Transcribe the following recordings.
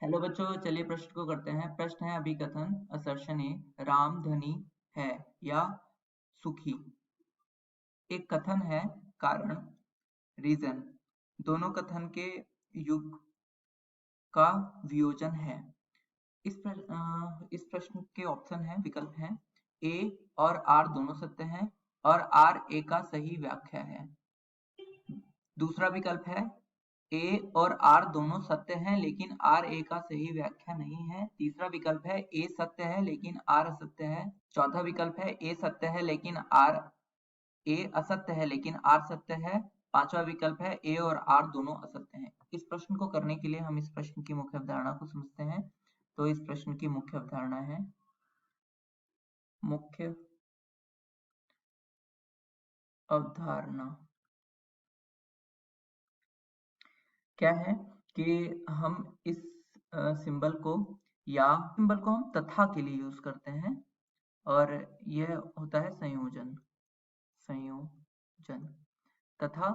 Hello बच्चों, चलिए प्रश्न को करते हैं। प्रश्न है अभिकथन असर्शन ए, राम धनी है या सुखी। एक कथन है कारण रीजन, दोनों कथन के युग का वियोजन है। इस प्रश्न के ऑप्शन है, विकल्प है ए और आर दोनों सत्य हैं और आर ए का सही व्याख्या है। दूसरा विकल्प है ए और आर दोनों सत्य हैं लेकिन आर ए का सही व्याख्या नहीं है। तीसरा विकल्प है ए सत्य है लेकिन आर असत्य है। चौथा विकल्प है ए सत्य है लेकिन ए असत्य है लेकिन आर सत्य है। पांचवा विकल्प है ए और आर दोनों असत्य हैं। इस प्रश्न को करने के लिए हम इस प्रश्न की मुख्य अवधारणा को समझते हैं। तो इस प्रश्न की मुख्य अवधारणा है, मुख्य अवधारणा क्या है कि हम इस सिंबल को हम तथा के लिए यूज करते हैं और यह होता है संयोजन। तथा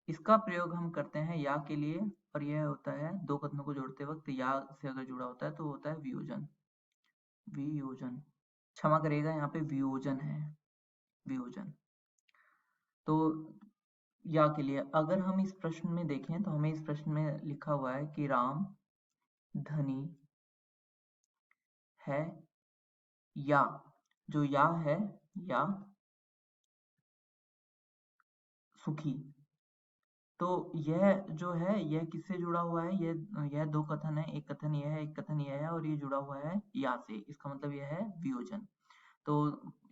इसका प्रयोग हम करते हैं या के लिए और यह होता है दो कथनों को जोड़ते वक्त या से अगर जुड़ा होता है तो होता है वियोजन। क्षमा करिएगा, यहाँ पे वियोजन है, वियोजन। तो या के लिए अगर हम इस प्रश्न में देखें तो हमें इस प्रश्न में लिखा हुआ है कि राम धनी है या, जो या है या सुखी। तो यह जो है यह किससे जुड़ा हुआ है, यह दो कथन है, एक कथन यह है, एक कथन यह है और ये जुड़ा हुआ है या से। इसका मतलब यह है वियोजन। तो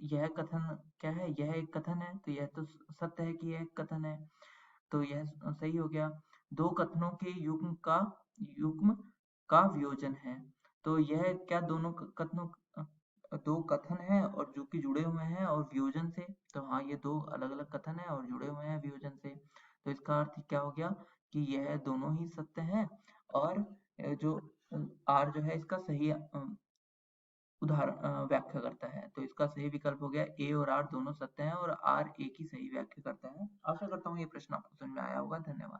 यह कथन क्या है, यह एक कथन है तो यह तो सत्य है कि यह एक कथन है, तो यह सही हो गया। दो कथनों के युग्म का वियोजन है, तो यह क्या दोनों कथनों दो कथन है और जो कि जुड़े हुए हैं और वियोजन से, तो हाँ ये दो अलग अलग कथन है और जुड़े हुए हैं वियोजन से। तो इसका अर्थ क्या हो गया कि यह दोनों ही सत्य हैं और जो आर जो है इसका सही उदाहरण व्याख्या करता है। तो इसका सही विकल्प हो गया ए और आर दोनों सत्य हैं और आर ए की सही व्याख्या करता है। आशा करता हूँ ये प्रश्न आपको समझ में आया होगा। धन्यवाद।